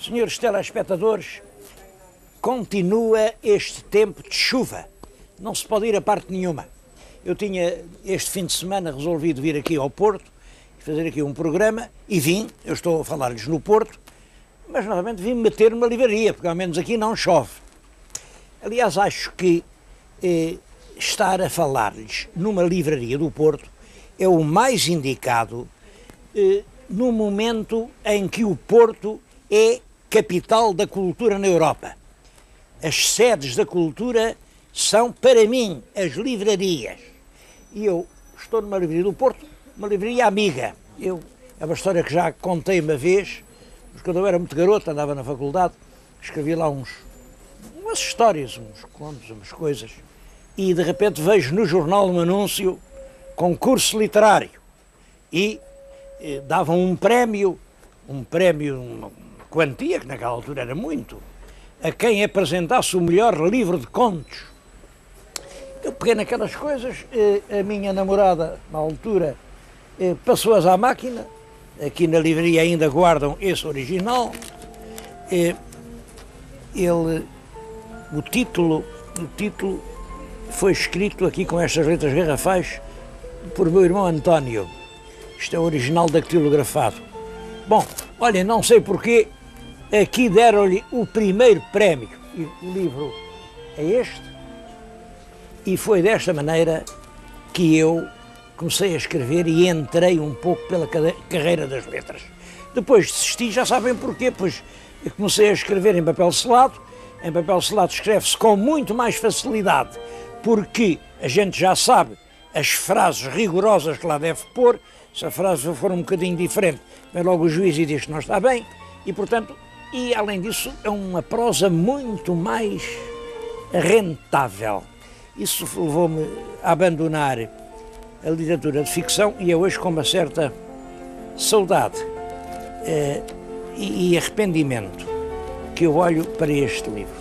Senhores telespectadores, continua este tempo de chuva. Não se pode ir a parte nenhuma. Eu tinha este fim de semana resolvido vir aqui ao Porto, fazer aqui um programa, e vim, eu estou a falar-lhes no Porto, mas novamente vim meter numa livraria, porque ao menos aqui não chove. Aliás, acho que estar a falar-lhes numa livraria do Porto é o mais indicado no momento em que o Porto é capital da cultura na Europa. As sedes da cultura são, para mim, as livrarias. E eu estou numa livraria do Porto, uma livraria amiga. É uma história que já contei uma vez, mas quando eu era muito garoto, andava na faculdade, escrevia lá umas histórias, uns contos, umas coisas, e de repente vejo no jornal um anúncio, concurso literário, e davam um prémio, uma quantia, que naquela altura era muito, a quem apresentasse o melhor livro de contos. Eu peguei naquelas coisas, a minha namorada, na altura, passou-as à máquina, aqui na livraria ainda guardam esse original. O título foi escrito aqui com estas letras garrafais por meu irmão António. Isto é o original dactilografado. Bom, olhem, não sei porquê, aqui deram-lhe o primeiro prémio. E o livro é este. E foi desta maneira que eu comecei a escrever e entrei um pouco pela carreira das letras. Depois desisti, já sabem porquê, pois eu comecei a escrever em papel selado. Em papel selado escreve-se com muito mais facilidade, porque a gente já sabe as frases rigorosas que lá deve pôr. Se a frase for um bocadinho diferente, vem logo o juiz e diz que não está bem, e portanto, além disso, é uma prosa muito mais rentável. Isso levou-me a abandonar a literatura de ficção e é hoje com uma certa saudade e arrependimento que eu olho para este livro.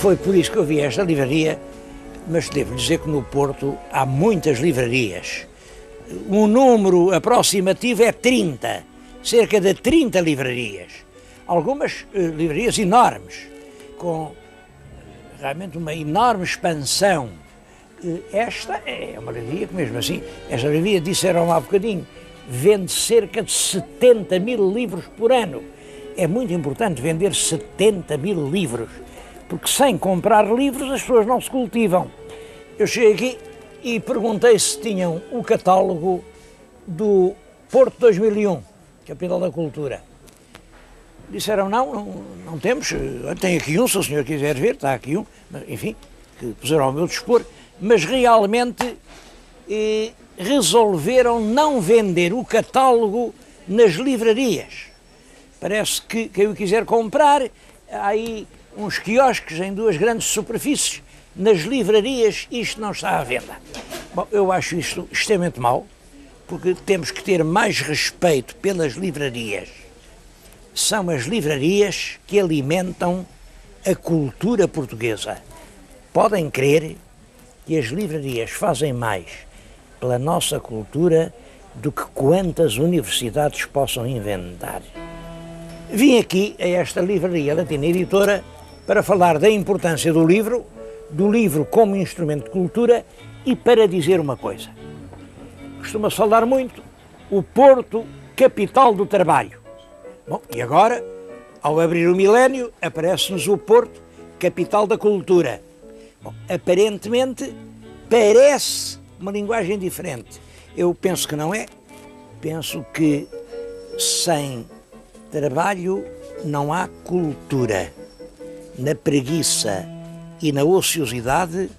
Foi por isso que eu vi esta livraria, mas devo dizer que no Porto há muitas livrarias. Um número aproximativo é 30, cerca de 30 livrarias. Algumas livrarias enormes, com realmente uma enorme expansão. Esta é uma livraria que, mesmo assim, esta livraria, disseram há bocadinho, vende cerca de 70 mil livros por ano. É muito importante vender 70 mil livros, porque sem comprar livros as pessoas não se cultivam. Eu cheguei aqui e perguntei se tinham o catálogo do Porto 2001, Capital da Cultura. Disseram não temos, tem aqui um, se o senhor quiser ver, está aqui um, enfim, que puseram ao meu dispor, mas realmente resolveram não vender o catálogo nas livrarias. Parece que quem o quiser comprar, há aí uns quiosques em duas grandes superfícies. Nas livrarias isto não está à venda. Bom, eu acho isto extremamente mau, porque temos que ter mais respeito pelas livrarias. São as livrarias que alimentam a cultura portuguesa. Podem crer que as livrarias fazem mais pela nossa cultura do que quantas universidades possam inventar. Vim aqui a esta livraria Latina Editora para falar da importância do livro como instrumento de cultura e para dizer uma coisa. Costuma-se falar muito, o Porto, capital do trabalho. Bom, e agora, ao abrir o milénio, aparece-nos o Porto, capital da cultura. Bom, aparentemente, parece uma linguagem diferente. Eu penso que não é. Penso que sem trabalho não há cultura. Na preguiça e na ociosidade,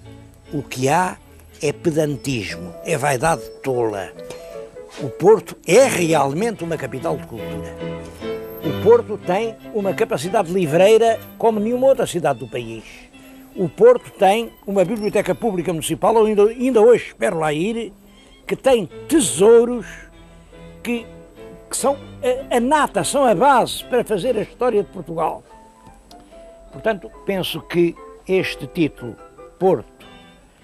o que há é pedantismo, é vaidade tola. O Porto é realmente uma capital de cultura. O Porto tem uma capacidade livreira como nenhuma outra cidade do país. O Porto tem uma biblioteca pública municipal, ainda hoje espero lá ir, que tem tesouros que são a nata, são a base para fazer a história de Portugal. Portanto, penso que este título, Porto,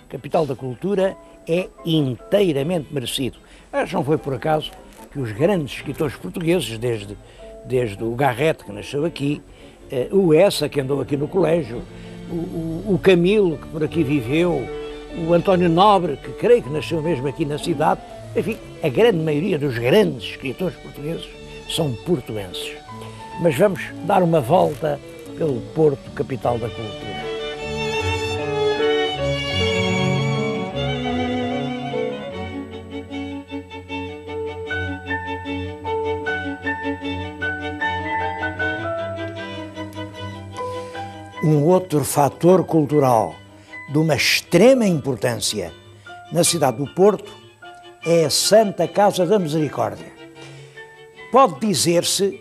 capital da cultura, é inteiramente merecido. Mas não foi por acaso que os grandes escritores portugueses, desde desde o Garrett, que nasceu aqui, o Essa, que andou aqui no colégio, o Camilo, que por aqui viveu, o António Nobre, que creio que nasceu mesmo aqui na cidade. Enfim, a grande maioria dos grandes escritores portugueses são portuenses. Mas vamos dar uma volta pelo Porto, capital da cultura. Um outro fator cultural de uma extrema importância na cidade do Porto é a Santa Casa da Misericórdia. Pode dizer-se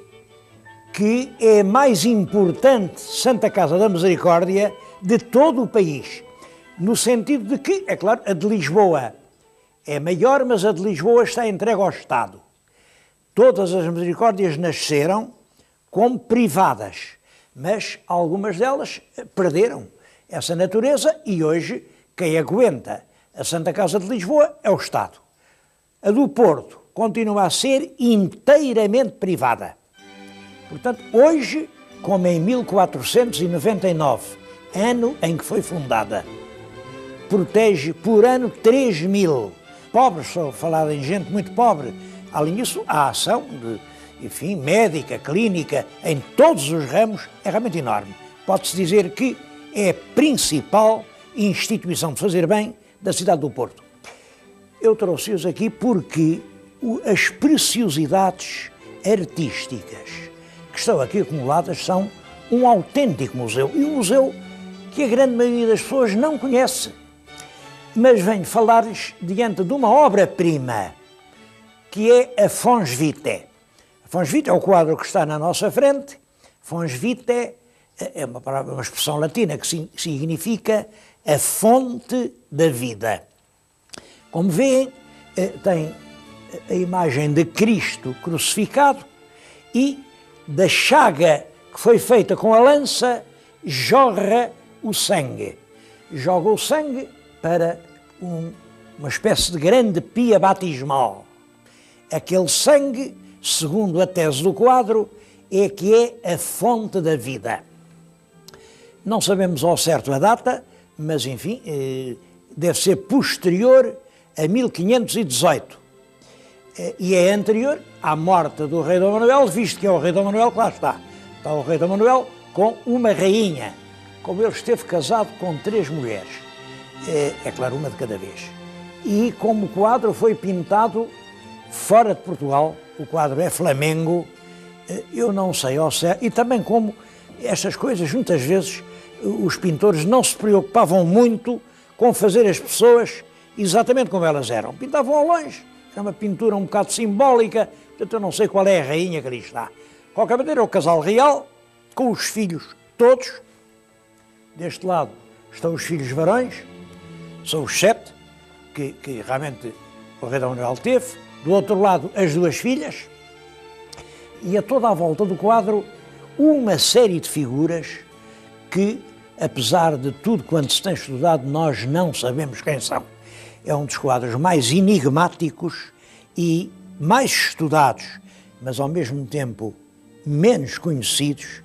que é a mais importante Santa Casa da Misericórdia de todo o país, no sentido de que, é claro, a de Lisboa é maior, mas a de Lisboa está entregue ao Estado. Todas as misericórdias nasceram como privadas, mas algumas delas perderam essa natureza e hoje quem aguenta a Santa Casa de Lisboa é o Estado. A do Porto continua a ser inteiramente privada. Portanto, hoje, como em 1499, ano em que foi fundada, protege por ano 3.000 pobres, estou a falar em gente muito pobre. Além disso, a ação médica, clínica, em todos os ramos, é realmente enorme. Pode-se dizer que é a principal instituição de fazer bem da cidade do Porto. Eu trouxe-os aqui porque as preciosidades artísticas que estão aqui acumuladas são um autêntico museu, e um museu que a grande maioria das pessoas não conhece. Mas venho falar-lhes diante de uma obra-prima, que é a Fons Vitae. A Fons Vitae é o quadro que está na nossa frente. Fons Vitae é uma expressão latina que significa a fonte da vida. Como veem, tem a imagem de Cristo crucificado e da chaga que foi feita com a lança jorra o sangue. Joga o sangue para uma espécie de grande pia batismal. Aquele sangue, segundo a tese do quadro, é que é a fonte da vida. Não sabemos ao certo a data, mas enfim, deve ser posterior a 1518. E é anterior à morte do rei Dom Manuel, visto que é o rei Dom Manuel que lá está. Está o rei Dom Manuel com uma rainha, como ele esteve casado com 3 mulheres. É claro, uma de cada vez. E como o quadro foi pintado fora de Portugal, o quadro é flamengo, eu não sei ao certo, e também como estas coisas, muitas vezes, os pintores não se preocupavam muito com fazer as pessoas exatamente como elas eram. Pintavam ao longe, era uma pintura um bocado simbólica, portanto eu não sei qual é a rainha que ali está. De qualquer maneira, é o casal real, com os filhos todos. Deste lado estão os filhos varões, são os 7, que realmente o rei Dom Manuel teve. Do outro lado, as 2 filhas. E a toda a volta do quadro, uma série de figuras que, apesar de tudo quanto se tem estudado, nós não sabemos quem são. É um dos quadros mais enigmáticos e mais estudados, mas ao mesmo tempo menos conhecidos,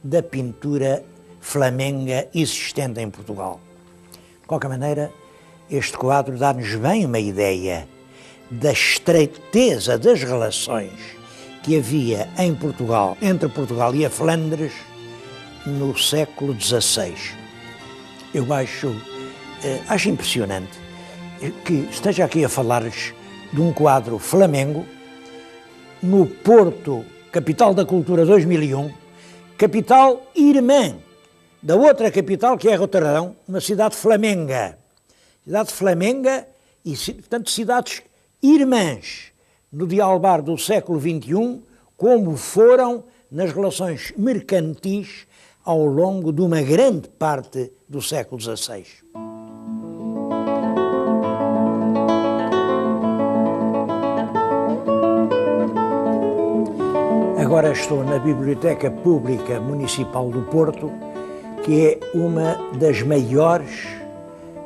da pintura flamenga existente em Portugal. De qualquer maneira, este quadro dá-nos bem uma ideia da estreiteza das relações que havia em Portugal, entre Portugal e a Flandres, no século XVI. Eu acho impressionante que esteja aqui a falar-lhes de um quadro flamengo no Porto, capital da cultura 2001, capital irmã da outra capital, que é Roterdão, uma cidade flamenga. Cidade flamenga e, portanto, cidades irmãs no dialbar do século XXI, como foram nas relações mercantis ao longo de uma grande parte do século XVI. Agora estou na Biblioteca Pública Municipal do Porto, que é uma das maiores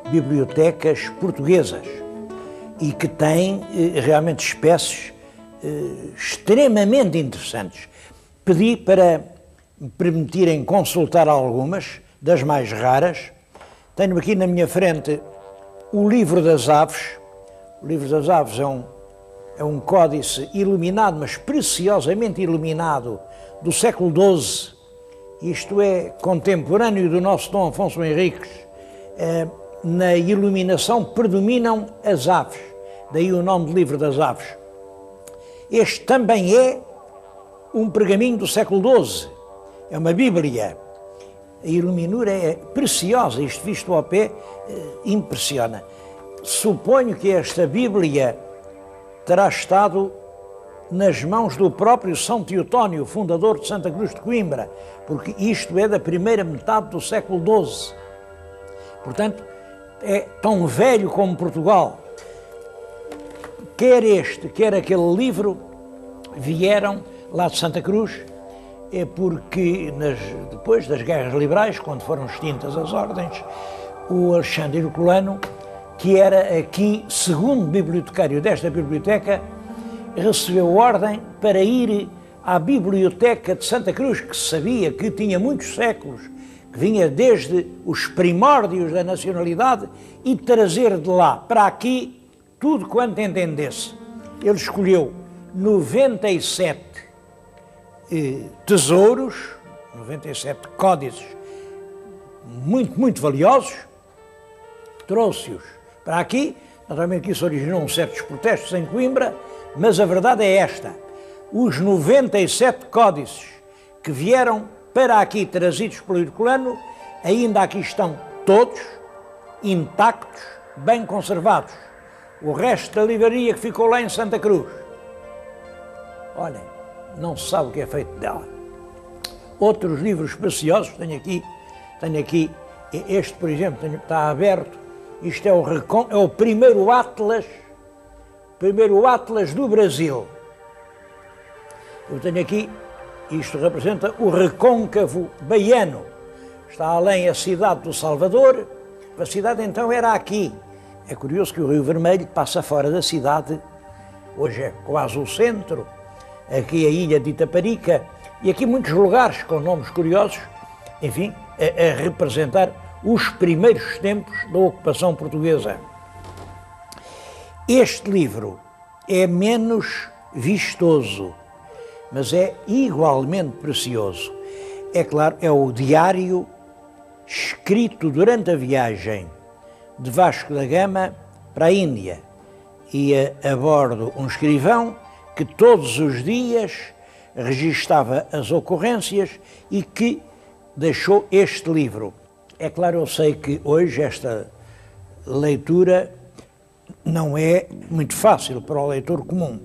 bibliotecas portuguesas e que tem realmente espécies extremamente interessantes. pedi para me permitirem consultar algumas, das mais raras. Tenho aqui na minha frente o Livro das Aves. O Livro das Aves é um códice iluminado, mas preciosamente iluminado, do século XII. Isto é contemporâneo do nosso Dom Afonso Henriques. Na iluminação predominam as aves, daí o nome de Livro das Aves. Este também é um pergaminho do século XII, é uma Bíblia. A iluminura é preciosa, isto visto ao pé impressiona. Suponho que esta Bíblia terá estado nas mãos do próprio São Teotónio, fundador de Santa Cruz de Coimbra, porque isto é da primeira metade do século XII. Portanto, é tão velho como Portugal. Quer este, quer aquele livro, vieram lá de Santa Cruz, porque depois das guerras liberais, quando foram extintas as ordens, o Alexandre Herculano, que era aqui segundo bibliotecário desta biblioteca, recebeu ordem para ir à biblioteca de Santa Cruz, que se sabia que tinha muitos séculos, que vinha desde os primórdios da nacionalidade, e trazer de lá para aqui tudo quanto entendesse. Ele escolheu 97 tesouros, 97 códices muito, muito valiosos, trouxe-os para aqui. Naturalmente que isso originou certos protestos em Coimbra, mas a verdade é esta: os 97 códices que vieram para aqui, trazidos pelo Herculano, ainda aqui estão todos intactos, bem conservados. O resto da livraria que ficou lá em Santa Cruz, olhem, não se sabe o que é feito dela. Outros livros preciosos, tenho aqui este, por exemplo, está aberto. Isto é o primeiro Atlas do Brasil. Eu tenho aqui, isto representa o recôncavo baiano. Está além a cidade do Salvador, a cidade então era aqui. É curioso que o Rio Vermelho passa fora da cidade, hoje é quase o centro, aqui a ilha de Itaparica, e aqui muitos lugares com nomes curiosos, enfim, a representar os primeiros tempos da ocupação portuguesa. Este livro é menos vistoso, mas é igualmente precioso. É claro, é o diário escrito durante a viagem de Vasco da Gama para a Índia. Ia a bordo um escrivão que todos os dias registava as ocorrências e que deixou este livro. É claro, eu sei que hoje esta leitura não é muito fácil para o leitor comum.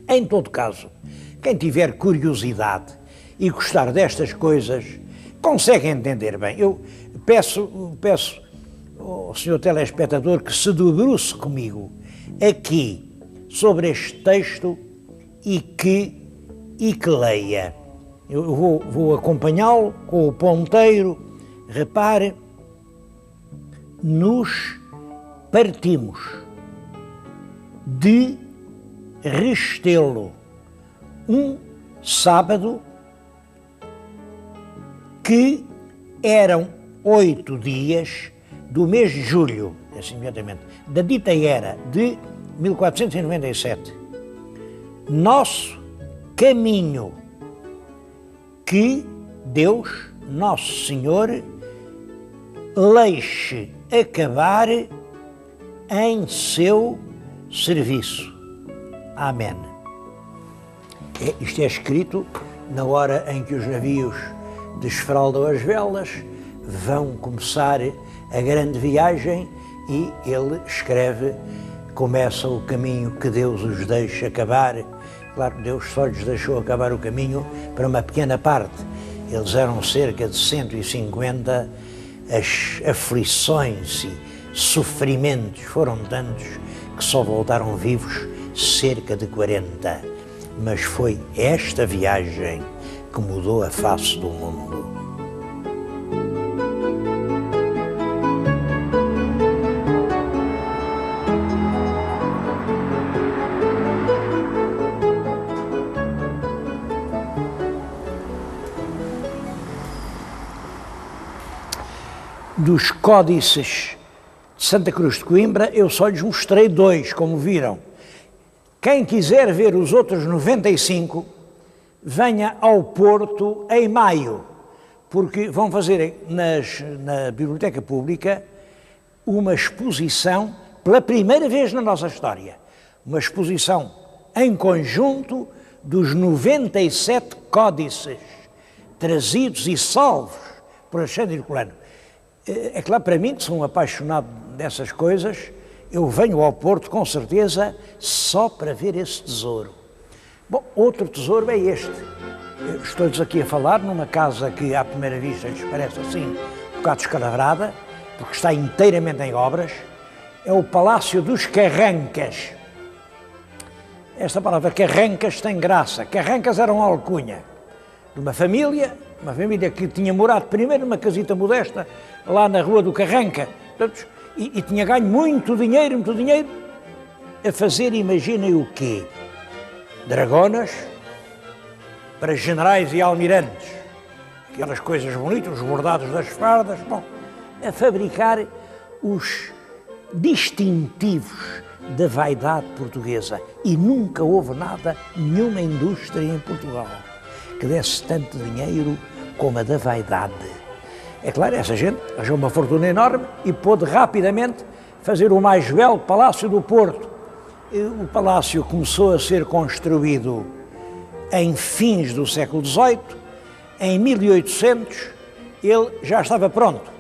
Em todo caso, quem tiver curiosidade e gostar destas coisas, consegue entender bem. Eu peço ao senhor telespectador que se debruce comigo aqui sobre este texto e que leia. Eu vou acompanhá-lo com o ponteiro. Repare, nos partimos de Restelo um sábado que eram 8 dias do mês de julho, assim imediatamente, da dita era de 1497. Nosso caminho que Deus, Nosso Senhor, leixe acabar em seu serviço. Amém. Isto é escrito na hora em que os navios desfraldam as velas, vão começar a grande viagem e ele escreve: começa o caminho que Deus os deixa acabar. Claro que Deus só lhes deixou acabar o caminho para uma pequena parte. Eles eram cerca de 150, as aflições e sofrimentos foram tantos que só voltaram vivos cerca de 40. Mas foi esta viagem que mudou a face do mundo. dos códices de Santa Cruz de Coimbra, eu só lhes mostrei 2, como viram. Quem quiser ver os outros 95, venha ao Porto em maio, porque vão fazer na Biblioteca Pública uma exposição, pela primeira vez na nossa história, uma exposição em conjunto dos 97 códices trazidos e salvos por Alexandre Herculano. É claro, para mim, que sou um apaixonado dessas coisas, eu venho ao Porto, com certeza, só para ver esse tesouro. Bom, outro tesouro é este. Estou-lhes aqui a falar numa casa que, à primeira vista, lhes parece assim, um bocado escalavrada, porque está inteiramente em obras. É o Palácio dos Carrancas. Esta palavra Carrancas tem graça. Carrancas era uma alcunha de uma família que tinha morado primeiro numa casita modesta, lá na Rua do Carranca, e tinha ganho muito dinheiro, a fazer, imaginem o quê? Dragonas para generais e almirantes, aquelas coisas bonitas, os bordados das fardas, bom, a fabricar os distintivos da vaidade portuguesa. E nunca houve nenhuma indústria em Portugal que desse tanto dinheiro como a da vaidade. É claro, essa gente arranjou uma fortuna enorme e pôde rapidamente fazer o mais belo Palácio do Porto. O palácio começou a ser construído em fins do século XVIII. Em 1800 ele já estava pronto.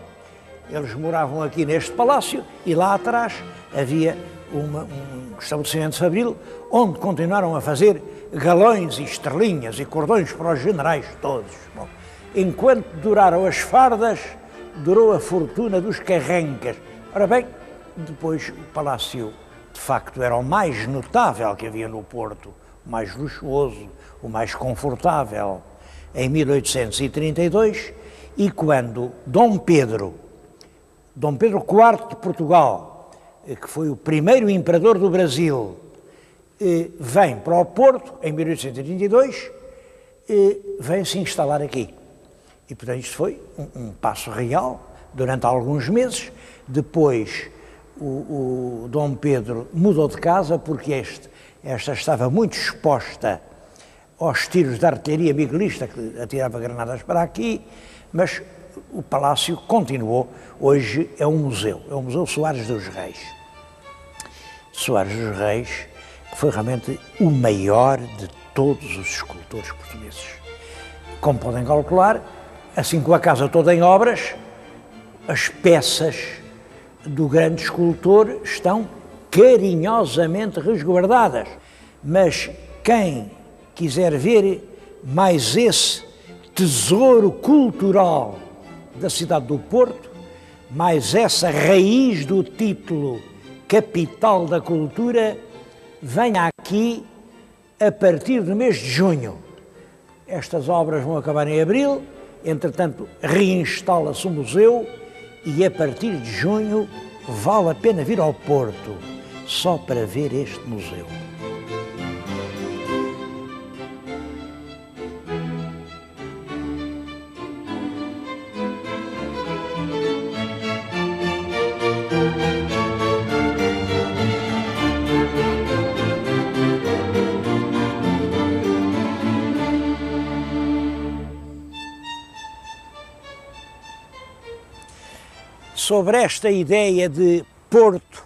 Eles moravam aqui neste palácio e lá atrás havia um estabelecimento fabril onde continuaram a fazer galões e estrelinhas e cordões para os generais todos. Bom, enquanto duraram as fardas, durou a fortuna dos Carrancas. Ora bem, depois o palácio de facto era o mais notável que havia no Porto, o mais luxuoso, o mais confortável, em 1832, e quando Dom Pedro IV de Portugal, que foi o primeiro imperador do Brasil, vem para o Porto, em 1832, vem se instalar aqui. E, portanto, isto foi um passo real durante alguns meses. Depois, o Dom Pedro mudou de casa porque esta estava muito exposta aos tiros de artilharia miguelista que atirava granadas para aqui, mas o palácio continuou. Hoje é um museu Soares dos Reis. Soares dos Reis, que foi realmente o maior de todos os escultores portugueses. Como podem calcular, assim como a casa toda em obras, as peças do grande escultor estão carinhosamente resguardadas. Mas quem quiser ver mais esse tesouro cultural da cidade do Porto, mais essa raiz do título Capital da Cultura, venha aqui a partir do mês de junho. Estas obras vão acabar em abril, entretanto reinstala-se o museu e a partir de junho vale a pena vir ao Porto só para ver este museu. Sobre esta ideia de Porto,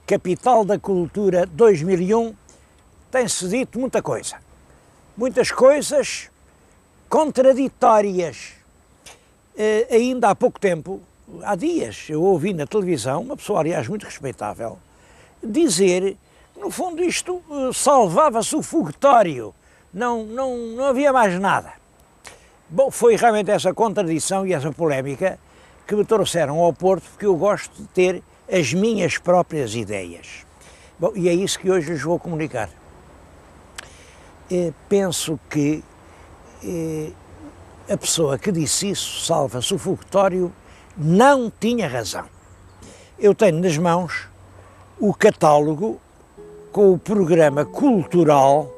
capital da cultura 2001, tem-se dito muita coisa. Muitas coisas contraditórias. Ainda há pouco tempo, há dias, eu ouvi na televisão, uma pessoa, aliás, muito respeitável, dizer que, no fundo, isto salvava-se o foguetório, não havia mais nada. Bom, foi realmente essa contradição e essa polémica que me trouxeram ao Porto, porque eu gosto de ter as minhas próprias ideias. Bom, e é isso que hoje lhes vou comunicar. Penso que a pessoa que disse isso, salva-se o foguetório, não tinha razão. Eu tenho nas mãos o catálogo com o programa cultural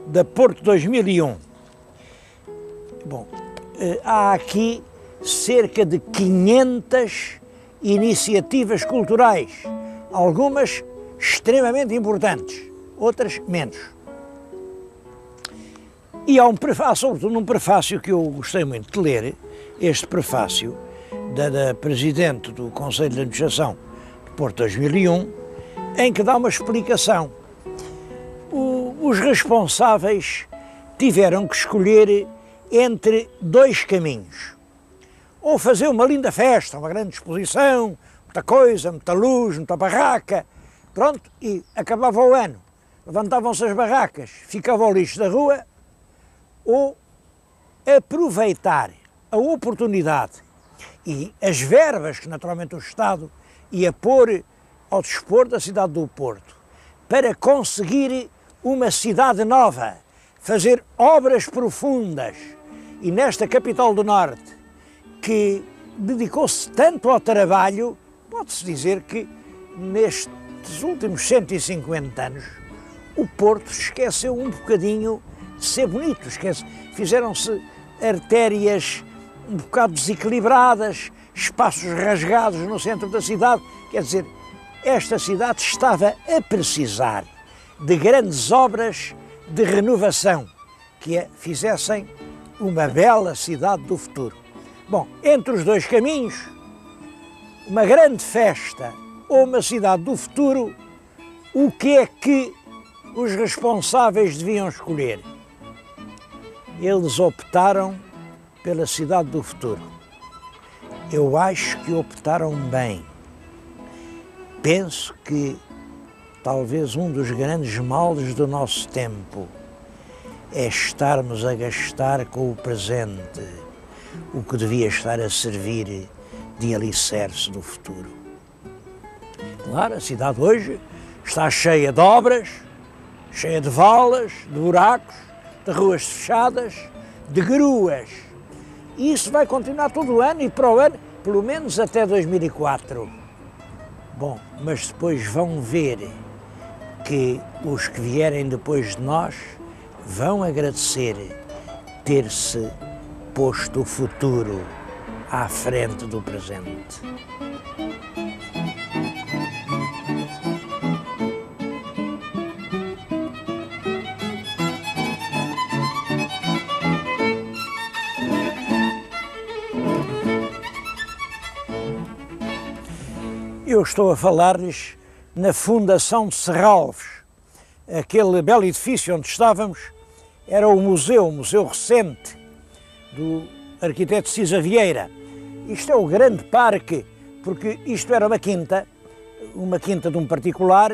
da Porto 2001. Bom, há aqui cerca de 500 iniciativas culturais, algumas extremamente importantes, outras menos. E há sobretudo um prefácio que eu gostei muito de ler, este prefácio da Presidente do Conselho de Administração de Porto 2001, em que dá uma explicação. Os responsáveis tiveram que escolher entre dois caminhos. Ou fazer uma linda festa, uma grande exposição, muita coisa, muita luz, muita barraca, pronto, e acabava o ano. Levantavam-se as barracas, ficava o lixo da rua, ou aproveitar a oportunidade e as verbas que naturalmente o Estado ia pôr ao dispor da cidade do Porto para conseguir uma cidade nova, fazer obras profundas. E nesta capital do Norte, que dedicou-se tanto ao trabalho, pode-se dizer que nestes últimos 150 anos o Porto esqueceu um bocadinho de ser bonito, fizeram-se artérias um bocado desequilibradas, espaços rasgados no centro da cidade, quer dizer, esta cidade estava a precisar de grandes obras de renovação, que a fizessem uma bela cidade do futuro. Bom, entre os dois caminhos, uma grande festa ou uma cidade do futuro, o que é que os responsáveis deviam escolher? Eles optaram pela cidade do futuro. Eu acho que optaram bem. Penso que talvez um dos grandes males do nosso tempo é estarmos a gastar com o presente o que devia estar a servir de alicerce do futuro. Claro, a cidade hoje está cheia de obras, cheia de valas, de buracos, de ruas fechadas, de gruas. E isso vai continuar todo o ano e para o ano, pelo menos até 2004. Bom, mas depois vão ver que os que vierem depois de nós vão agradecer ter-se posto o futuro à frente do presente. Eu estou a falar-lhes na Fundação de Serralves. Aquele belo edifício onde estávamos era o museu recente do arquiteto Cisa Vieira. Isto é o grande parque, porque isto era uma quinta de um particular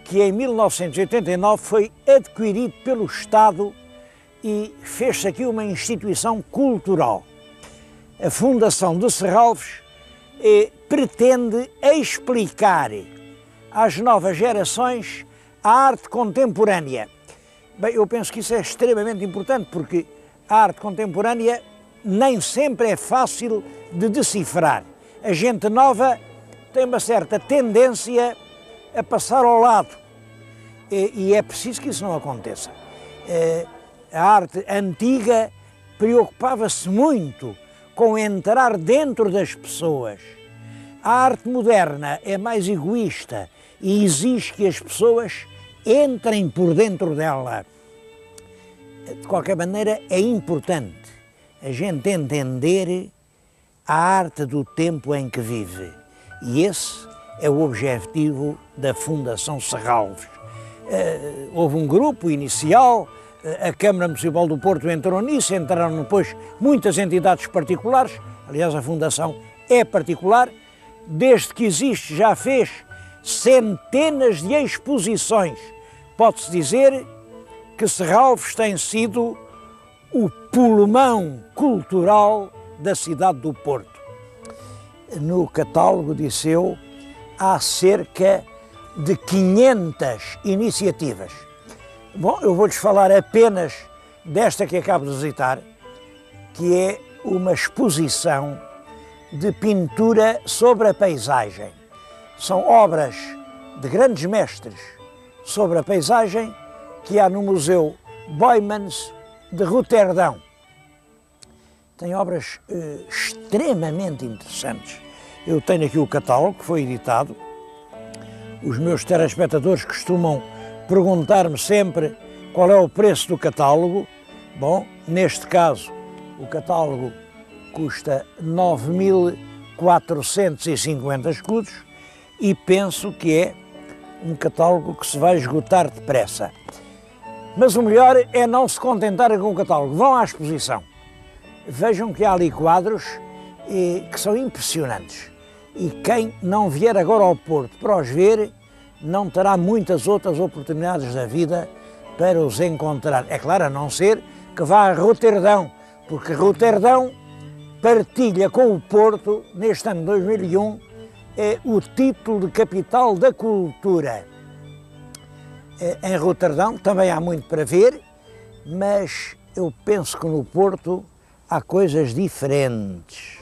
que em 1989 foi adquirido pelo Estado e fez-se aqui uma instituição cultural. A Fundação de Serralves pretende explicar às novas gerações a arte contemporânea. Bem, eu penso que isso é extremamente importante, porque a arte contemporânea nem sempre é fácil de decifrar. A gente nova tem uma certa tendência a passar ao lado e é preciso que isso não aconteça. A arte antiga preocupava-se muito com entrar dentro das pessoas. A arte moderna é mais egoísta e exige que as pessoas entrem por dentro dela. De qualquer maneira, é importante a gente entender a arte do tempo em que vive. E esse é o objetivo da Fundação Serralves. Houve um grupo inicial, a Câmara Municipal do Porto entrou nisso, entraram depois muitas entidades particulares, aliás a Fundação é particular, desde que existe já fez centenas de exposições. Pode-se dizer que Serralves tem sido o pulmão cultural da cidade do Porto. No catálogo, disse eu, há cerca de 500 iniciativas. Bom, eu vou-lhes falar apenas desta que acabo de visitar, que é uma exposição de pintura sobre a paisagem. São obras de grandes mestres sobre a paisagem que há no Museu Boijmans de Roterdão. tem obras extremamente interessantes. Eu tenho aqui o catálogo que foi editado. Os meus telespectadores costumam perguntar-me sempre qual é o preço do catálogo. Bom, neste caso, o catálogo custa 9.450 escudos e penso que é um catálogo que se vai esgotar depressa. Mas o melhor é não se contentarem com o catálogo. Vão à exposição. Vejam que há ali quadros que são impressionantes. E quem não vier agora ao Porto para os ver, não terá muitas outras oportunidades da vida para os encontrar. É claro, a não ser que vá a Roterdão, porque Roterdão partilha com o Porto, neste ano de 2001, o título de capital da cultura. Em Roterdão também há muito para ver, mas eu penso que no Porto há coisas diferentes.